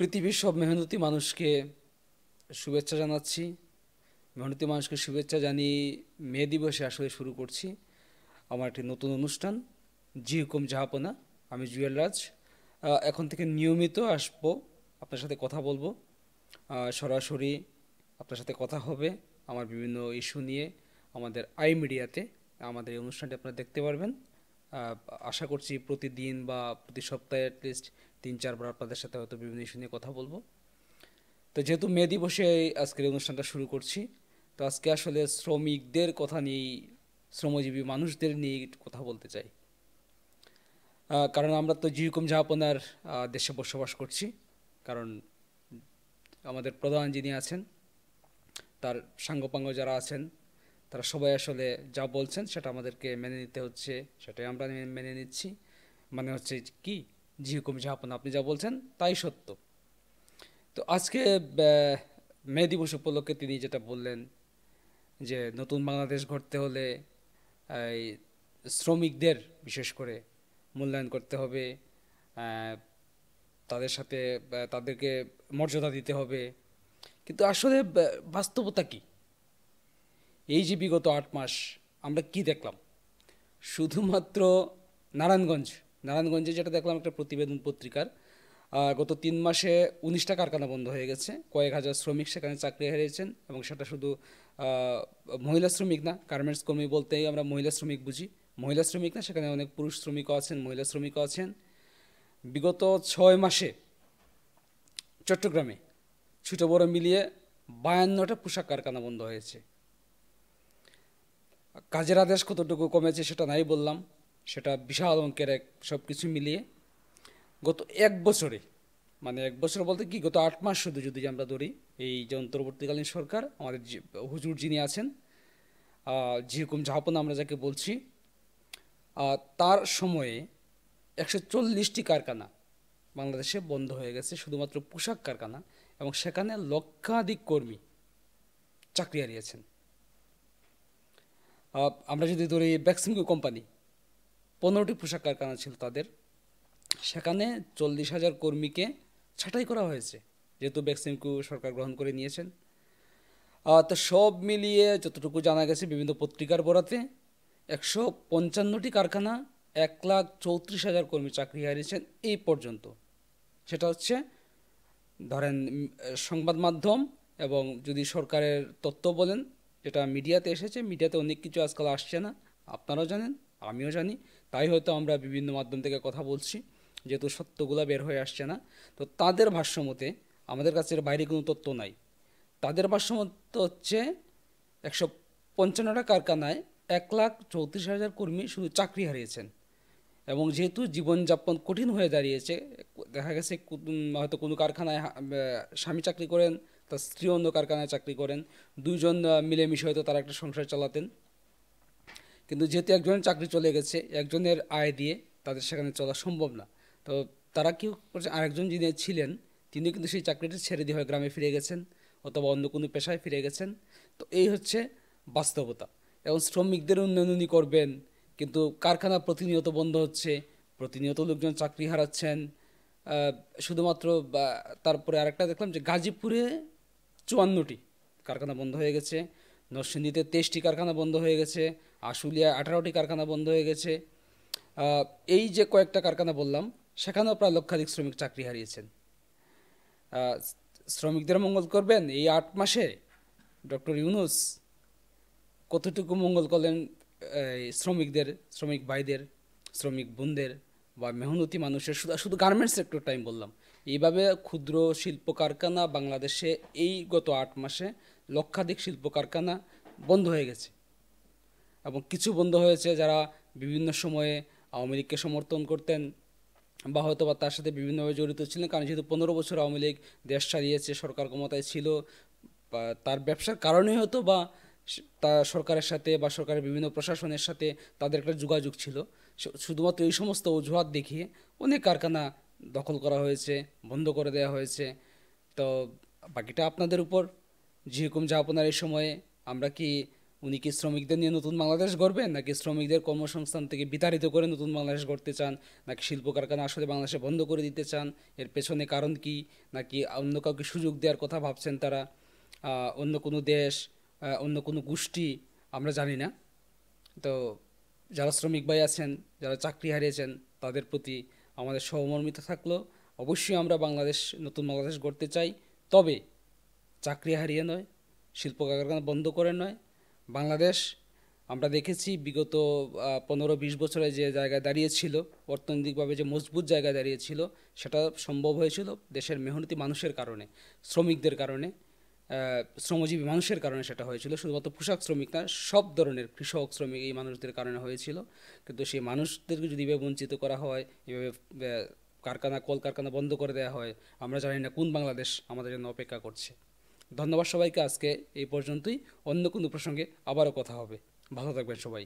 পৃথিবীর সব মেহনতি মানুষকে শুভেচ্ছা জানাচ্ছি। মেহনতি মানুষকে শুভেচ্ছা জানিয়ে মে দিবসে আসলে শুরু করছি আমার একটি নতুন অনুষ্ঠান, জি হুকুম জাহাপনা। আমি জুয়েল রাজ। এখন থেকে নিয়মিত আসবো, আপনার সাথে কথা বলবো, সরাসরি আপনার সাথে কথা হবে আমার বিভিন্ন ইস্যু নিয়ে। আমাদের আই মিডিয়াতে আমাদের এই অনুষ্ঠানটি আপনারা দেখতে পারবেন। আহ, আশা করছি প্রতিদিন বা প্রতি সপ্তাহে অ্যাটলিস্ট 3-4 বার আপনাদের সাথে হয়তো বিভিন্ন ইস্যু নিয়ে কথা বলবো। তো যেহেতু মে দিবসে আজকের এই অনুষ্ঠানটা শুরু করছি, তো আজকে আসলে শ্রমিকদের কথা নিয়েই, শ্রমজীবী মানুষদের নিয়ে একটু কথা বলতে চাই। কারণ আমরা তো যেরকম জাহাপনার দেশে বসবাস করছি। কারণ আমাদের প্রধান যিনি আছেন, তার সাঙ্গপাঙ্গ যারা আছেন, তারা সবাই আসলে যা বলছেন সেটা আমাদেরকে মেনে নিতে হচ্ছে, সেটাই আমরা মেনে নিচ্ছি। মানে হচ্ছে কি, জি হুকুম জাহাপনা, আপনি যা বলছেন তাই সত্য। তো আজকে মে দিবস উপলক্ষে তিনি যেটা বললেন যে নতুন বাংলাদেশ গড়তে হলে এই শ্রমিকদের বিশেষ করে মূল্যায়ন করতে হবে, আহ, তাদের সাথে তাদেরকে মর্যাদা দিতে হবে। কিন্তু আসলে বাস্তবতা কি? এই যে বিগত 8 মাস আমরা কি দেখলাম? শুধুমাত্র নারায়ণগঞ্জ নারায়ণগঞ্জে যেটা দেখলাম একটা প্রতিবেদন পত্রিকার, গত 3 মাসে 19টা কারখানা বন্ধ হয়ে গেছে, কয়েক হাজার শ্রমিক সেখানে চাকরি হারিয়েছেন। এবং সেটা শুধু মহিলা শ্রমিক না, গার্মেন্টস কর্মী বলতেই আমরা মহিলা শ্রমিক বুঝি। মহিলা শ্রমিক না, সেখানে অনেক পুরুষ শ্রমিকও আছেন, মহিলা শ্রমিকও আছেন। বিগত 6 মাসে চট্টগ্রামে ছোট বড় মিলিয়ে 52টা পোশাক কারখানা বন্ধ হয়েছে। কাজের আদেশ কতটুকু কমেছে সেটা নাই বললাম, সেটা বিশাল অঙ্কের এক, সব কিছু মিলিয়ে গত 1 বছরে, মানে 1 বছর বলতে কি, গত 8 মাস শুধু যদি আমরা ধরি, এই যে অন্তর্বর্তীকালীন সরকার, আমাদের হুজুর যিনি আছেন, জি হুকুম জাহাপনা আমরা যাকে বলছি, তার সময়ে 140টি কারখানা বাংলাদেশে বন্ধ হয়ে গেছে, শুধুমাত্র পোশাক কারখানা। এবং সেখানে লক্ষাধিক কর্মী চাকরি হারিয়েছেন। আমরা যদি ধরি বেক্সিমকো কোম্পানি, 15টি পোশাক কারখানা ছিল তাদের, সেখানে 40,000 কর্মীকে ছাঁটাই করা হয়েছে, যেহেতু বেক্সিমকো সরকার গ্রহণ করে নিয়েছেন। তো সব মিলিয়ে যতটুকু জানা গেছে বিভিন্ন পত্রিকার বরাতে, 155টি কারখানা, 1,34,000 কর্মী চাকরি হারিয়েছেন এই পর্যন্ত। সেটা হচ্ছে ধরেন সংবাদ মাধ্যম, এবং যদি সরকারের তথ্য বলেন, যেটা মিডিয়াতে এসেছে, মিডিয়াতে অনেক কিছু আজকাল আসছে না, আপনারাও জানেন, আমিও জানি। তাই হয়তো আমরা বিভিন্ন মাধ্যম থেকে কথা বলছি, যেহেতু সত্যগুলো বের হয়ে আসছে না। তো তাদের ভাষ্যমতে, আমাদের কাছে এর বাইরে কোনো তথ্য নাই, তাদের ভাষ্যমত হচ্ছে 155টা কারখানায় 1,34,000 কর্মী শুধু চাকরি হারিয়েছেন। এবং যেহেতু জীবনযাপন কঠিন হয়ে দাঁড়িয়েছে, দেখা গেছে হয়তো কোনো কারখানায় স্বামী চাকরি করেন, তার স্ত্রী অন্য কারখানায় চাকরি করেন, দুইজন মিলেমিশে হয়তো তারা একটা সংসার চালাতেন। কিন্তু যেহেতু একজনের চাকরি চলে গেছে, একজনের আয় দিয়ে তাদের সেখানে চলা সম্ভব না। তো তারা কি করছে, আরেকজন যিনি ছিলেন তিনি কিন্তু সেই চাকরিটা ছেড়ে দিয়ে হয় গ্রামে ফিরে গেছেন, অথবা অন্য কোনো পেশায় ফিরে গেছেন। তো এই হচ্ছে বাস্তবতা। এবং শ্রমিকদের উন্নয়ন উনি করবেন, কিন্তু কারখানা প্রতিনিয়ত বন্ধ হচ্ছে, প্রতিনিয়ত লোকজন চাকরি হারাচ্ছেন। আহ, শুধুমাত্র তারপরে আরেকটা দেখলাম যে গাজীপুরে 54টি কারখানা বন্ধ হয়ে গেছে, নরসিংদীতে 23টি কারখানা বন্ধ হয়ে গেছে, আশুলিয়ায় 18টি কারখানা বন্ধ হয়ে গেছে। আহ, এই যে কয়েকটা কারখানা বললাম, সেখানেও প্রায় লক্ষাধিক শ্রমিক চাকরি হারিয়েছেন। আহ, শ্রমিকদের মঙ্গল করবেন এই 8 মাসে ডক্টর ইউনূস? কতটুকু মঙ্গল করলেন এই শ্রমিকদের, শ্রমিক ভাইদের, শ্রমিক বোনদের, বা মেহনতি মানুষের? শুধু শুধু গার্মেন্টস সেক্টরটা আমি বললাম। এইভাবে ক্ষুদ্র শিল্প কারখানা বাংলাদেশে এই গত 8 মাসে লক্ষাধিক শিল্প কারখানা বন্ধ হয়ে গেছে। এবং কিছু বন্ধ হয়েছে যারা বিভিন্ন সময়ে আওয়ামী লীগকে সমর্থন করতেন, বা হয়তো বা তার সাথে বিভিন্নভাবে জড়িত ছিলেন। কারণ যেহেতু 15 বছর আওয়ামী লীগ দেশ চালিয়েছে, সরকার ক্ষমতায় ছিল, বা তার ব্যবসার কারণেই হতো, বা তা সরকারের সাথে বা সরকারের বিভিন্ন প্রশাসনের সাথে তাদের একটা যোগাযোগ ছিল। শুধুমাত্র এই সমস্ত অজুহাত দেখিয়ে অনেক কারখানা দখল করা হয়েছে, বন্ধ করে দেওয়া হয়েছে। তো বাকিটা আপনাদের উপর, যেরকম যা আপনার এই সময়ে আমরা কি উনি কি শ্রমিকদের নিয়ে নতুন বাংলাদেশ গড়বেন, নাকি শ্রমিকদের কর্মসংস্থান থেকে বিতাড়িত করে নতুন বাংলাদেশ গড়তে চান, নাকি শিল্প কারখানা আসলে বাংলাদেশে বন্ধ করে দিতে চান? এর পেছনে কারণ কি? নাকি অন্য কাউকে সুযোগ দেওয়ার কথা ভাবছেন তারা? অন্য কোনো দেশ, অন্য কোনো গোষ্ঠী, আমরা জানি না। তো যারা শ্রমিক ভাই আছেন, যারা চাকরি হারিয়েছেন, তাদের প্রতি আমাদের সহমর্মিতা থাকলো। অবশ্যই আমরা নতুন বাংলাদেশ গড়তে চাই, তবে চাকরি হারিয়ে নয়, শিল্প কারখানা বন্ধ করে নয়। বাংলাদেশ আমরা দেখেছি বিগত 15-20 বছরে যে জায়গায় দাঁড়িয়েছিল, অর্থনৈতিকভাবে যে মজবুত জায়গায় দাঁড়িয়েছিল, সেটা সম্ভব হয়েছিল দেশের মেহনতি মানুষের কারণে, শ্রমিকদের কারণে, শ্রমজীবী মানুষের কারণে সেটা হয়েছিল। শুধুমাত্র পোশাক শ্রমিক না, সব ধরনের কৃষক, শ্রমিক, এই মানুষদের কারণে হয়েছিল। কিন্তু সেই মানুষদেরকে যদি এভাবে বঞ্চিত করা হয়, এভাবে কারখানা কলকারখানা বন্ধ করে দেওয়া হয়, আমরা জানি না কোন বাংলাদেশ আমাদের জন্য অপেক্ষা করছে। ধন্যবাদ সবাইকে। আজকে এই পর্যন্তই। অন্য কোনো প্রসঙ্গে আবারও কথা হবে। ভালো থাকবেন সবাই।